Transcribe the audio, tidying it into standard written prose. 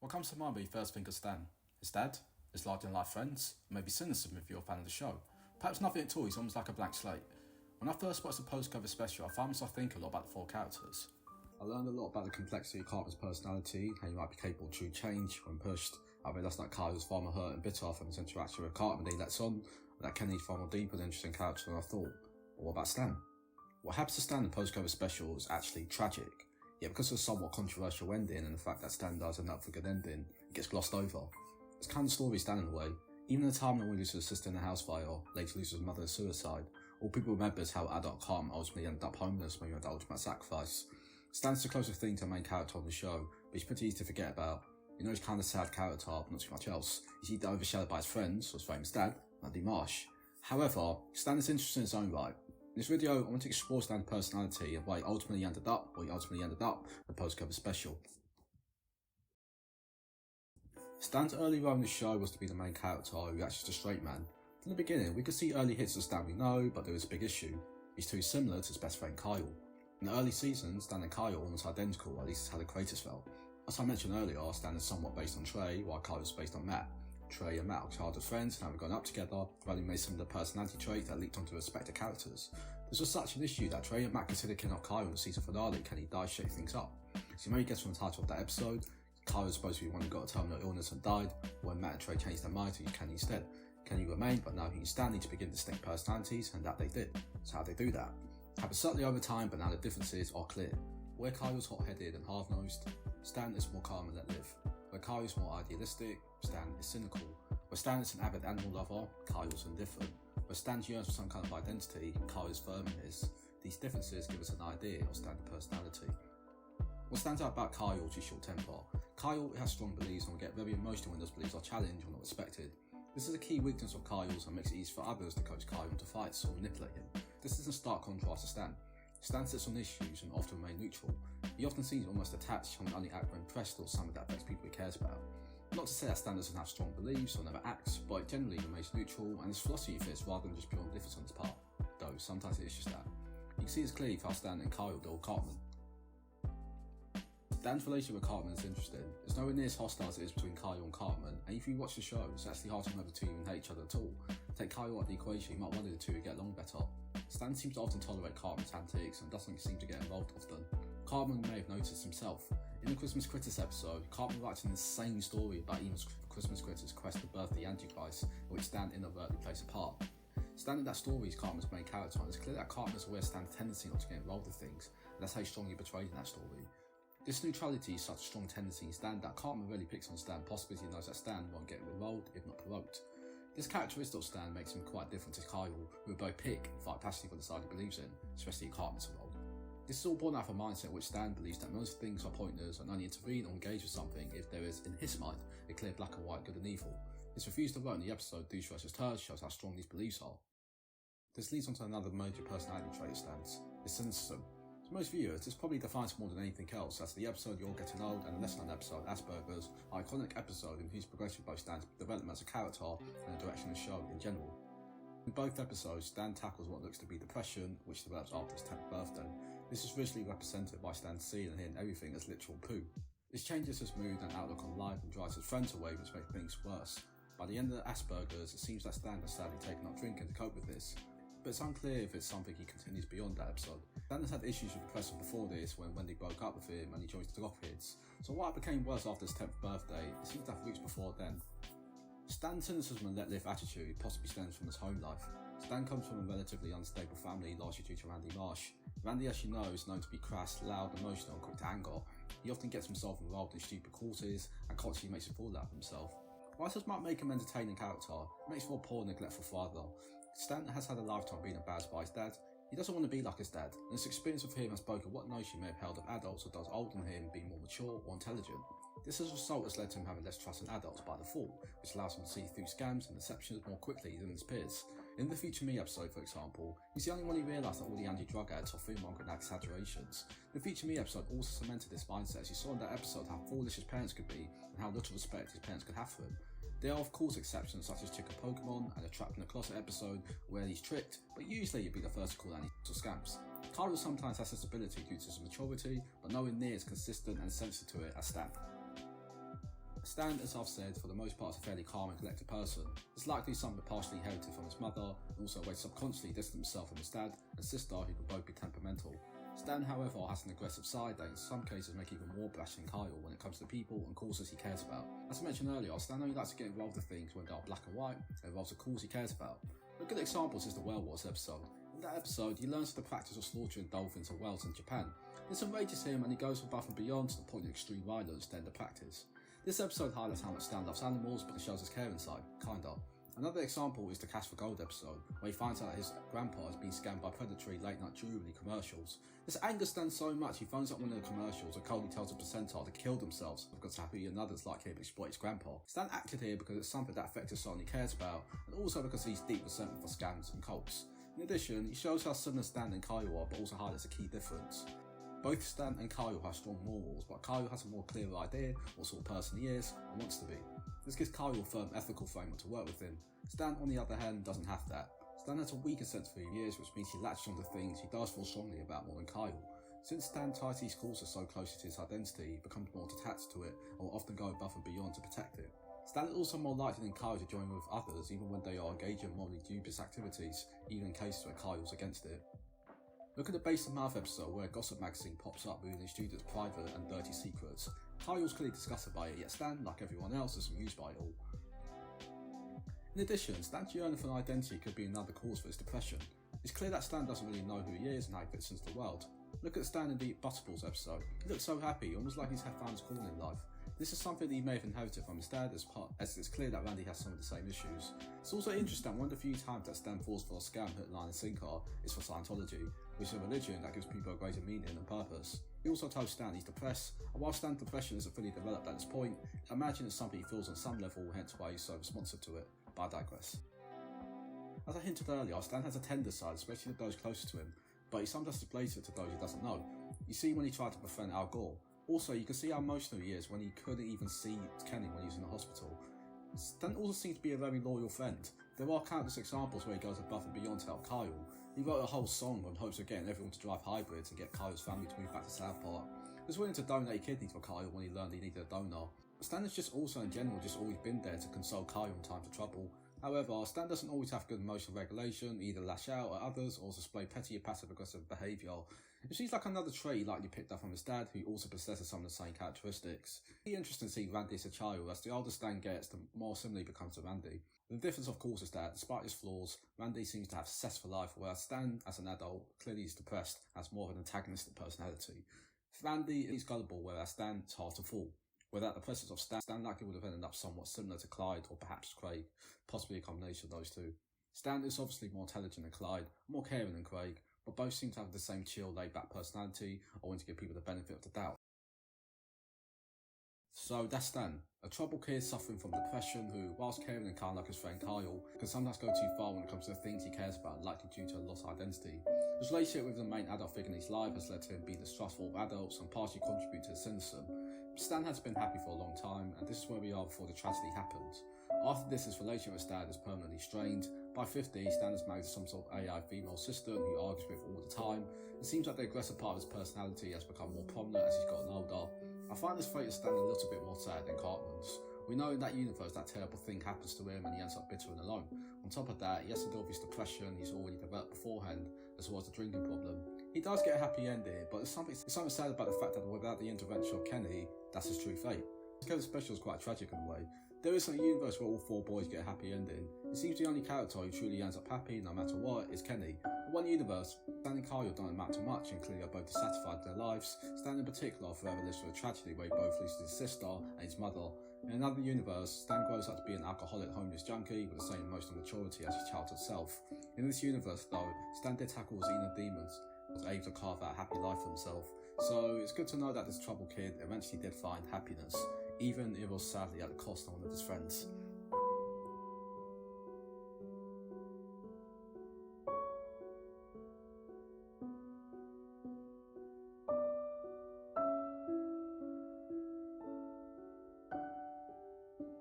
What comes to mind when you first think of Stan? His dad? His larger-than-life friends? Or maybe cynicism if you're a fan of the show? Perhaps nothing at all, he's almost like a blank slate. When I first watched the post-cover special, I found myself thinking a lot about the four characters. I learned a lot about the complexity of Cartman's personality, how he might be capable of true change when pushed. I realised that Kyle was far more hurt and bitter from his interaction with Cartman than he lets on, and that Kenny's far more deep and interesting character than I thought. But what about Stan? What happens to Stan in the post-cover special is actually tragic. Yet because of the somewhat controversial ending and the fact that Stan does end up with a good ending, it gets glossed over. It's kind of story Stan in a way. Even in the time when he loses his sister in a house fire, later loses his mother to suicide, all people remember is how adult Cartman ultimately ended up homeless when he went to ultimate sacrifice. Stan's the closest thing to the main character on the show, but he's pretty easy to forget about. You know he's kind of a sad character, but not too much else. He's either overshadowed by his friends, or his famous dad, Andy Marsh. However, Stan is interesting in his own right. In this video, I want to explore Stan's personality and why he ultimately ended up in the post-cover special. Stan's early role in the show was to be the main character who acts as a straight man. From the beginning, we could see early hits of Stan we know, but there was a big issue. He's too similar to his best friend Kyle. In the early seasons, Stan and Kyle are almost identical, at least it's how the creators felt. As I mentioned earlier, Stan is somewhat based on Trey, while Kyle is based on Matt. Trey and Matt are childhood friends and have grown up together, but they made some of the personality traits that leaked onto respective characters. This was such an issue that Trey and Matt considered killing off Kyle in the season finale, Kenny dies shake things up. So you may guess from the title of that episode, Kyle was supposed to be the one who got a terminal illness and died, when Matt and Trey changed their mind to use Kenny instead. Kenny remained, but now he and Stan need to begin distinct personalities, and that they did. So how they do that? Happened certainly over time, but now the differences are clear. Where Kyle is hot-headed and hard-nosed, Stan is more calm and let live. Where Kyle is more idealistic, Stan is cynical. Where Stan is an avid animal lover, Kyle is indifferent. Where Stan yearns for some kind of identity, Kyle is firm in his. These differences give us an idea of Stan's personality. What stands out about Kyle is his short temper. Kyle has strong beliefs and will get very emotional when those beliefs are challenged or not respected. This is a key weakness of Kyle's and makes it easy for others to coach Kyle into fights or manipulate him. This is in stark contrast to Stan. Stan sits on issues and often remains neutral. He often seems almost attached and only act when pressed or something that affects people he cares about. Not to say that Stan doesn't have strong beliefs or never acts, but it generally remains neutral and his philosophy fits rather than just pure indifference on his part. Though sometimes it is just that. You can see this clearly with how Stan and Kyle deal with Cartman. Stan's relationship with Cartman is interesting. It's nowhere near as hostile as it is between Kyle and Cartman, and if you watch the show, it's actually hard to know the two even hate each other at all. Take Kyle out of the equation, you might wonder the two would get along better. Stan seems to often tolerate Cartman's antics and doesn't seem to get involved often. Cartman may have noticed himself. In the Christmas Critters episode, Cartman writes an insane story about Eamon's Christmas Critters' quest to birth the Antichrist, in which Stan inadvertently plays a part. Stan in that story is Cartman's main character, and it's clear that Cartman is aware of Stan's tendency not to get involved with things, and that's how he's strongly portrayed in that story. This neutrality is such a strong tendency in Stan that Cartman really picks on Stan, possibly he knows that Stan won't get involved if not provoked. This characteristic of Stan makes him quite different to Kyle, who both pick and fight passionately for the side he believes in, especially in Cartman's role. This is all born out of a mindset in which Stan believes that most things are pointless and only intervene or engage with something if there is, in his mind, a clear black and white good and evil. His refusal to vote in the episode Douche vs. Turd shows how strong these beliefs are. This leads on to another major personality trait of Stan's, his cynicism. To most viewers, this probably defines more than anything else, as the episode You're Getting Old and the lesser known episode Asperger's are iconic episode in whose progression both Stan's development as a character and the direction of the show in general. In both episodes, Stan tackles what looks to be depression, which develops after his 10th birthday. This is visually represented by Stan seeing and hearing everything as literal poo. This changes his mood and outlook on life and drives his friends away, which makes things worse. By the end of the Asperger's, it seems that Stan has sadly taken up drinking to cope with this. But it's unclear if it's something he continues beyond that episode. Stan has had issues with depression before this when Wendy broke up with him and he joined the Drop Kids. So while it became worse after his 10th birthday, it seems to have roots before then. Stan's cynicism and let-live attitude possibly stems from his home life. Stan comes from a relatively unstable family, largely due to Randy Marsh. Randy, as you know, is known to be crass, loud, emotional and quick to anger. He often gets himself involved in stupid causes and constantly makes a fool out of himself. Whilst this might make him an entertaining character, it makes for a poor, neglectful father. Stan has had a lifetime being embarrassed by his dad. He doesn't want to be like his dad, and his experience with him has broken what notion he may have held of adults or those older than him being more mature or intelligent. This as a result has led to him having less trust in adults by default, which allows him to see through scams and deceptions more quickly than his peers. In the Future Me episode, for example, he's the only one who realised that all the anti-drug ads are fear-mongering and exaggerations. The Future Me episode also cemented this mindset as he saw in that episode how foolish his parents could be and how little respect his parents could have for him. There are of course exceptions such as Chicken Pokemon and the Trapped in the Closet episode where he's tricked, but usually he'd be the first to call any scams. Kyle sometimes has this ability due to his maturity, but nowhere near as consistent and sensitive to it as Stan. Stan, as I've said, for the most part is a fairly calm and collected person. It's likely something partially inherited from his mother, and also a way to subconsciously distance himself from his dad and sister, who can both be temperamental. Stan, however, has an aggressive side that in some cases make even more brash than Kyle when it comes to people and causes he cares about. As I mentioned earlier, Stan only likes to get involved with things when they are black and white and involves a cause he cares about. A good example is the Whale Wars episode. In that episode, he learns of the practice of slaughtering dolphins and whales in Japan. This enrages him and he goes above and beyond to the point of extreme violence to end the practice. This episode highlights how much Stan loves animals, but it shows his caring side, kinda. Another example is the Cash for Gold episode, where he finds out his grandpa has been scammed by predatory late-night jewellery commercials. This angers Stan so much he phones up one of the commercials and coldly tells the percentile to kill themselves because Happy and others like him exploit his grandpa. Stan acted here because it's something that affects someone he cares about, and also because he's deep resentment for scams and cults. In addition, he shows how similar Stan and Kyle are, but also highlights a key difference. Both Stan and Kyle have strong morals, but Kyle has a more clear idea what sort of person he is and wants to be. This gives Kyle a firm ethical framework to work within. Stan, on the other hand, doesn't have that. Stan has a weaker sense of who he is, which means he latches onto things he does feel strongly about more than Kyle. Since Stan ties these causes so closely to his identity, he becomes more attached to it and will often go above and beyond to protect it. Stan is also more likely than Kyle to join with others even when they are engaging in morally dubious activities, even in cases where Kyle's against it. Look at the Base of Mouth episode where a gossip magazine pops up revealing students' private and dirty secrets. Kyle's clearly disgusted by it, yet Stan, like everyone else, is amused by it all. In addition, Stan's yearning for an identity could be another cause for his depression. It's clear that Stan doesn't really know who he is and how he fits into the world. Look at Stan in the Butterballs episode. He looks so happy, almost like he's found his calling in life. This is something that he may have inherited from his dad, as it's clear that Randy has some of the same issues. It's also interesting that one of the few times that Stan falls for a scam, hook, line and sinker is for Scientology, which is a religion that gives people a greater meaning and purpose. He also tells Stan he's depressed, and while Stan's depression isn't fully developed at this point, I imagine it's something he feels on some level, hence why he's so responsive to it, but I digress. As I hinted earlier, Stan has a tender side, especially to those closer to him, but he sometimes displays it to those he doesn't know. You see when he tried to befriend Al Gore. Also, you can see how emotional he is when he couldn't even see Kenny when he was in the hospital. Stan also seems to be a very loyal friend. There are countless examples where he goes above and beyond to help Kyle. He wrote a whole song in hopes of getting everyone to drive hybrids and get Kyle's family to move back to South Park. He was willing to donate kidneys for Kyle when he learned he needed a donor. Stan has just also in general just always been there to console Kyle in times of trouble. However, Stan doesn't always have good emotional regulation, either lash out at others or display petty or passive-aggressive behaviour. It seems like another trait he likely picked up from his dad, who also possesses some of the same characteristics. It's interesting to see Randy as a child. As the older Stan gets, the more similar he becomes to Randy. The difference, of course, is that, despite his flaws, Randy seems to have success for life, whereas Stan, as an adult, clearly is depressed, has more of an antagonistic personality. Randy is gullible, whereas Stan is hard to fool. Without the presence of Stan likely would have ended up somewhat similar to Clyde, or perhaps Craig, possibly a combination of those two. Stan is obviously more intelligent than Clyde, more caring than Craig, but both seem to have the same chill, laid-back personality, or want to give people the benefit of the doubt. So that's Stan, a troubled kid suffering from depression who, whilst caring and kind like his friend Kyle, can sometimes go too far when it comes to the things he cares about, likely due to a lost identity. His relationship with the main adult figure in his life has led to him being distrustful of adults and partially contribute to his cynicism. Stan has been happy for a long time, and this is where we are before the tragedy happens. After this, his relationship with Stan is permanently strained. By 50, Stan is married to some sort of AI female assistant who he argues with all the time. It seems like the aggressive part of his personality has become more prominent as he's gotten older. I find this fate of Stan a little bit more sad than Cartman's. We know in that universe that terrible thing happens to him and he ends up bitter and alone. On top of that, he has the obvious depression he's already developed beforehand, as well as the drinking problem. He does get a happy ending, but there's something sad about the fact that without the intervention of Kenny, that's his true fate. This kind of special is quite tragic in a way. There is a universe where all four boys get a happy ending. It seems the only character who truly ends up happy, no matter what, is Kenny. In one universe, Stan and Kyle don't amount to much and clearly are both dissatisfied with their lives. Stan in particular forever lives through a tragedy where he both loses his sister and his mother. In another universe, Stan grows up to be an alcoholic, homeless junkie with the same emotional maturity as his childhood self. In this universe, though, Stan did tackle his inner demons, was able to carve out a happy life for himself. So it's good to know that this troubled kid eventually did find happiness, even if it was sadly at the cost of one of his friends.